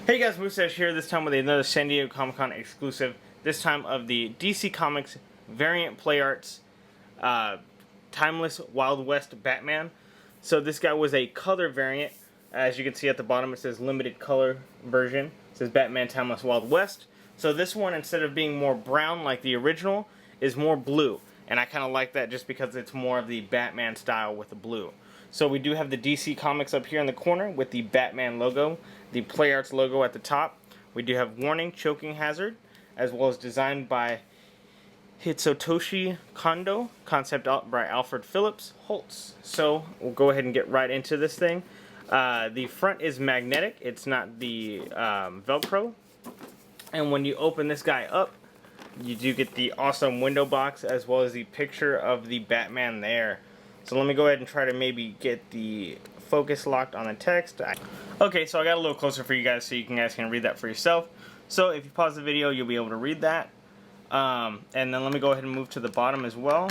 Hey guys, Mustache here, this time with another San Diego Comic-Con exclusive, this time of the DC Comics variant play arts Timeless Wild West Batman. So this guy was a color variant. As you can see at the bottom it says limited color version. It says Batman Timeless Wild West. So this one, instead of being more brown like the original, is more blue. And I kind of like that just because it's more of the Batman style with the blue. So we do have the DC Comics up here in the corner with the Batman logo, the Play Arts logo at the top. We do have Warning, Choking Hazard, as well as designed by Hitsutoshi Kondo, concept by Alfred Phillips Holtz. So we'll go ahead and get right into this thing. The front is magnetic, it's not the Velcro. And when you open this guy up, you do get the awesome window box as well as the picture of the Batman there. So let me go ahead and try to maybe get the focus locked on the text. Okay, so I got a little closer for you guys so you guys can read that for yourself. So if you pause the video, you'll be able to read that. And then let me go ahead and move to the bottom as well.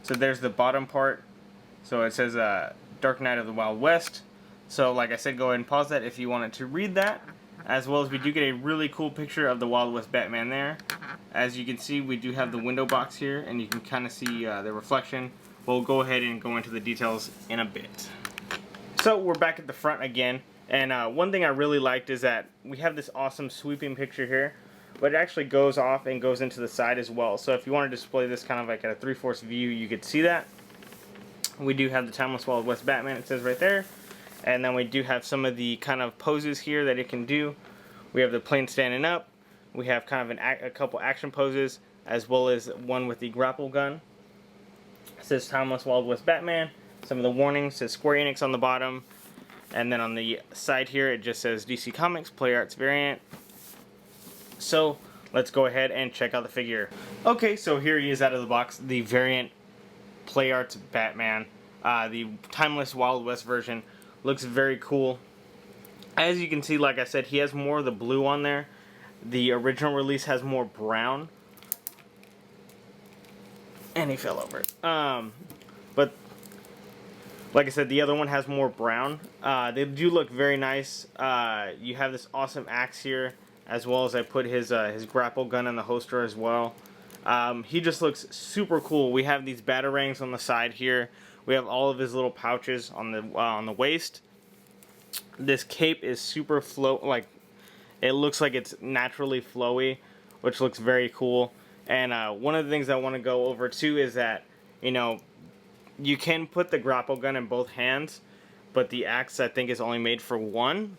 So there's the bottom part. So it says Dark Knight of the Wild West. So like I said, go ahead and pause that if you wanted to read that. As well as we do get a really cool picture of the Wild West Batman there. As you can see, we do have the window box here, and you can kind of see the reflection. We'll go ahead and go into the details in a bit. So we're back at the front again, and one thing I really liked is that we have this awesome sweeping picture here, but it actually goes off and goes into the side as well. So if you want to display this kind of like at a 3/4 view, you could see that. We do have the Timeless Wild West Batman, it says right there. And then we do have some of the kind of poses here that it can do. We have the plane standing up. We have kind of a couple action poses, as well as one with the grapple gun. It says Timeless Wild West Batman. Some of the warnings says Square Enix on the bottom. And then on the side here, it just says DC Comics Play Arts Variant. So let's go ahead and check out the figure. Okay, so here he is out of the box. The variant Play Arts Batman. The Timeless Wild West version. Looks very cool. As you can see, like I said, he has more of the blue on there. The original release has more brown. And he fell over it. But like I said, the other one has more brown. They do look very nice. You have this awesome axe here, as well as I put his grapple gun in the holster as well. He just looks super cool. We have these batarangs on the side here. We have all of his little pouches on the waist. This cape is super like it looks like it's naturally flowy, which looks very cool. And one of the things I want to go over too is that, you know, you can put the grapple gun in both hands, but the axe I think is only made for one.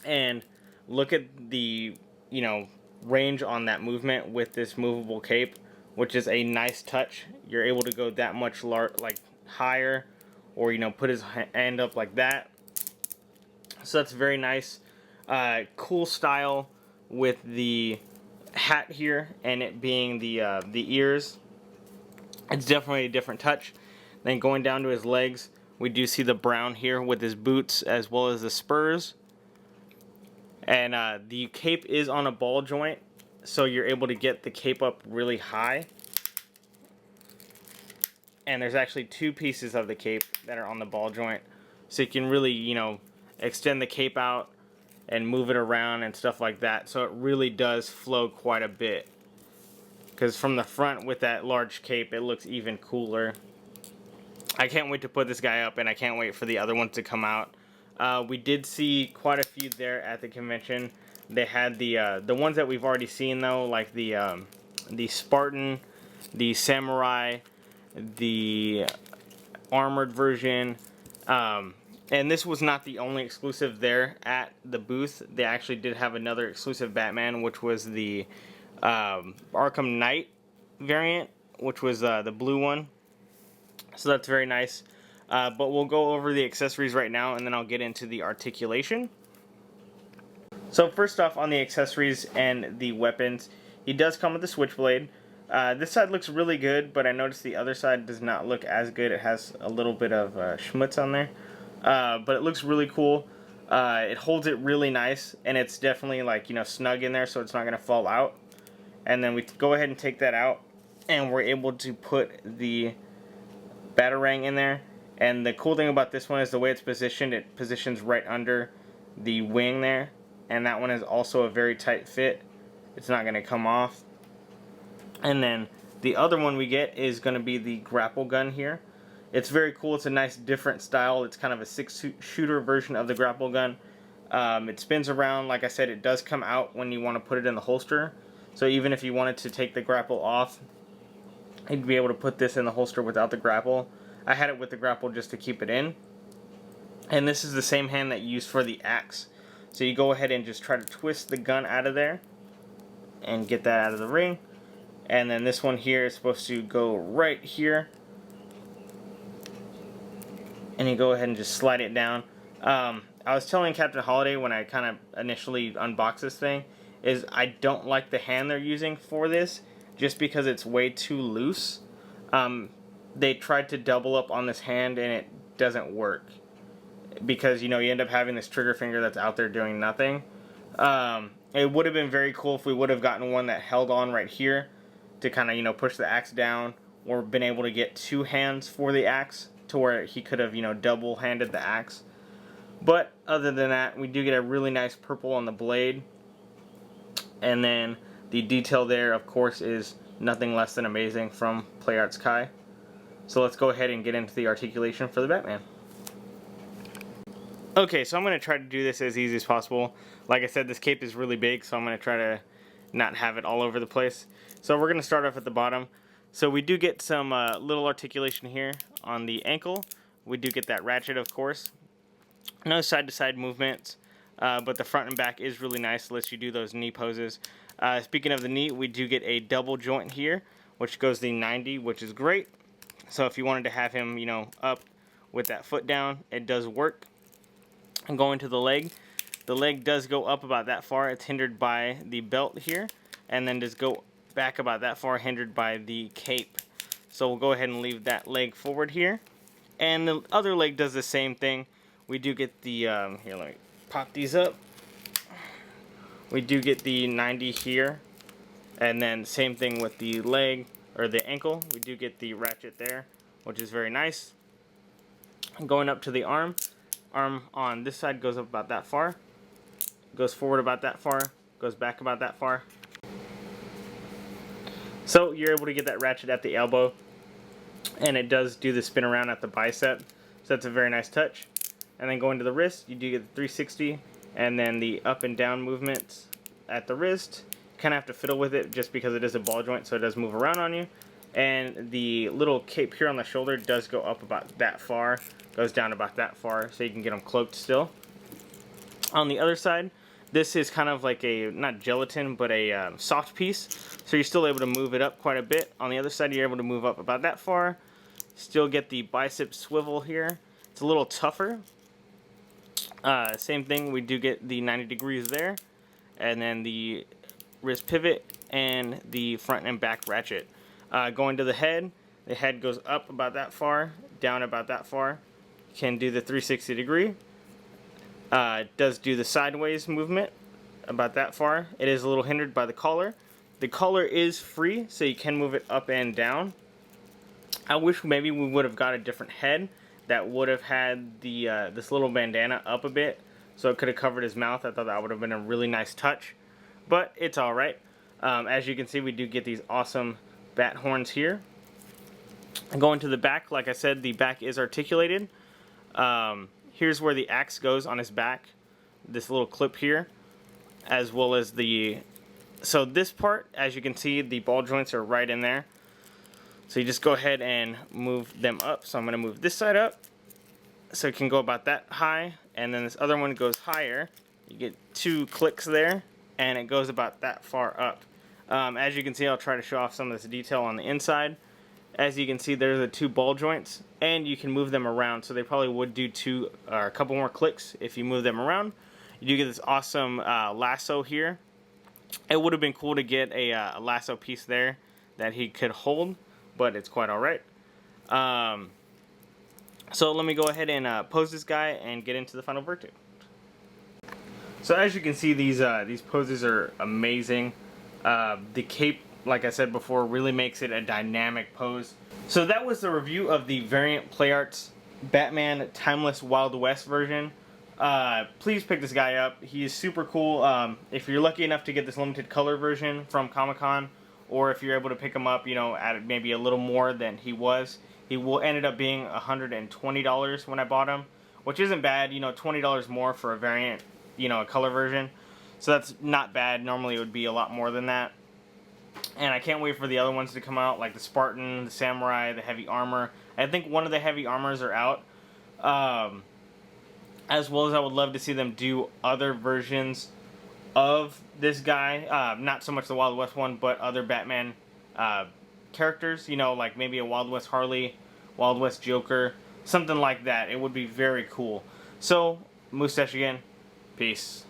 And look at the, you know, range on that movement with this movable cape, which is a nice touch. You're able to go that much like higher, or you know, put his hand up like that. So that's very nice. Cool style with the hat here and it being the ears. It's definitely a different touch. Then going down to his legs, we do see the brown here with his boots as well as the spurs. And the cape is on a ball joint, so you're able to get the cape up really high. And there's actually two pieces of the cape that are on the ball joint, so you can really, you know, extend the cape out and move it around and stuff like that. So it really does flow quite a bit, because from the front with that large cape it looks even cooler. I can't wait to put this guy up, and I can't wait for the other ones to come out. We did see quite a few there at the convention. They had the ones that we've already seen though, like the Spartan, the Samurai, the armored version. And this was not the only exclusive there at the booth. They actually did have another exclusive Batman, which was the Arkham Knight variant, which was the blue one. So that's very nice. But we'll go over the accessories right now, and then I'll get into the articulation. So first off, on the accessories and the weapons, he does come with the switchblade. This side looks really good, but I noticed the other side does not look as good. It has a little bit of schmutz on there. But it looks really cool. It holds it really nice, and it's definitely, like, you know, snug in there, so it's not going to fall out. And then we go ahead and take that out, and we're able to put the batarang in there. And the cool thing about this one is the way it's positioned. It positions right under the wing there, and that one is also a very tight fit. It's not going to come off. And then the other one we get is going to be the grapple gun here. It's very cool. It's a nice different style. It's kind of a 6-shooter version of the grapple gun. It spins around. Like I said, it does come out when you want to put it in the holster. So even if you wanted to take the grapple off, you'd be able to put this in the holster without the grapple. I had it with the grapple just to keep it in. And this is the same hand that you use for the axe. So you go ahead and just try to twist the gun out of there and get that out of the ring. And then this one here is supposed to go right here. And you go ahead and just slide it down. I was telling Captain Holiday when I kind of initially unboxed this thing, is I don't like the hand they're using for this, just because it's way too loose. They tried to double up on this hand and it doesn't work. Because, you know, you end up having this trigger finger that's out there doing nothing. It would have been very cool if we would have gotten one that held on right here to kind of, you know, push the axe down, or been able to get two hands for the axe to where he could have, you know, double-handed the axe. But other than that, we do get a really nice purple on the blade. And then the detail there, of course, is nothing less than amazing from Play Arts Kai. So let's go ahead and get into the articulation for the Batman. Okay, so I'm going to try to do this as easy as possible. Like I said, this cape is really big, so I'm going to try to not have it all over the place. So we're going to start off at the bottom. So we do get some little articulation here on the ankle. We do get that ratchet, of course. No side-to-side movements, but the front and back is really nice. Lets you do those knee poses. Speaking of the knee, we do get a double joint here, which goes the 90, which is great. So if you wanted to have him, you know, up with that foot down, it does work. And going to the leg does go up about that far. It's hindered by the belt here, and then does go back about that far, hindered by the cape. So we'll go ahead and leave that leg forward here. And the other leg does the same thing. We do get the, here, let me pop these up. We do get the 90 here. And then same thing with the leg, or the ankle. We do get the ratchet there, which is very nice. Going up to the arm on this side goes up about that far. Goes forward about that far. Goes back about that far. So you're able to get that ratchet at the elbow. And it does do the spin around at the bicep. So that's a very nice touch. And then going to the wrist, you do get the 360, and then the up and down movements at the wrist. You kind of have to fiddle with it just because it is a ball joint, so it does move around on you. And the little cape here on the shoulder does go up about that far, goes down about that far, so you can get them cloaked still. On the other side, this is kind of like a, not gelatin, but a soft piece, so you're still able to move it up quite a bit. On the other side, you're able to move up about that far. Still get the bicep swivel here. It's a little tougher. Same thing, we do get the 90 degrees there, and then the wrist pivot and the front and back ratchet. Going to the head goes up about that far, down about that far. Can do the 360 degree. It does do the sideways movement about that far. It is a little hindered by the collar. The collar is free, so you can move it up and down. I wish maybe we would have got a different head that would have had the this little bandana up a bit, so it could have covered his mouth. I thought that would have been a really nice touch, but it's alright. As you can see, we do get these awesome bat horns here. Going to the back, like I said, the back is articulated. Here's where the axe goes on his back, this little clip here, as well as the, so this part, as you can see, the ball joints are right in there. So you just go ahead and move them up. So I'm going to move this side up so it can go about that high, and then this other one goes higher. You get two clicks there, and it goes about that far up. As you can see, I'll try to show off some of this detail on the inside. As you can see, there's the two ball joints, and you can move them around, so they probably would do two or a couple more clicks if you move them around. You do get this awesome lasso here. It would have been cool to get a lasso piece there that he could hold, but it's quite alright. So let me go ahead and pose this guy and get into the final verdict. So as you can see, these poses are amazing. The cape, like I said before, really makes it a dynamic pose. So that was the review of the Variant Play Arts Batman Timeless Wild West version. Please pick this guy up. He is super cool. If you're lucky enough to get this limited color version from Comic-Con, or if you're able to pick him up, you know, at maybe a little more than he was, he will ended up being $120 when I bought him, which isn't bad. You know, $20 more for a variant, you know, a color version. So that's not bad. Normally it would be a lot more than that. And I can't wait for the other ones to come out, like the Spartan, the Samurai, the Heavy Armor. I think one of the Heavy Armors are out. As well as I would love to see them do other versions of this guy. Not so much the Wild West one, but other Batman characters. You know, like maybe a Wild West Harley, Wild West Joker, something like that. It would be very cool. So, Mustache again. Peace.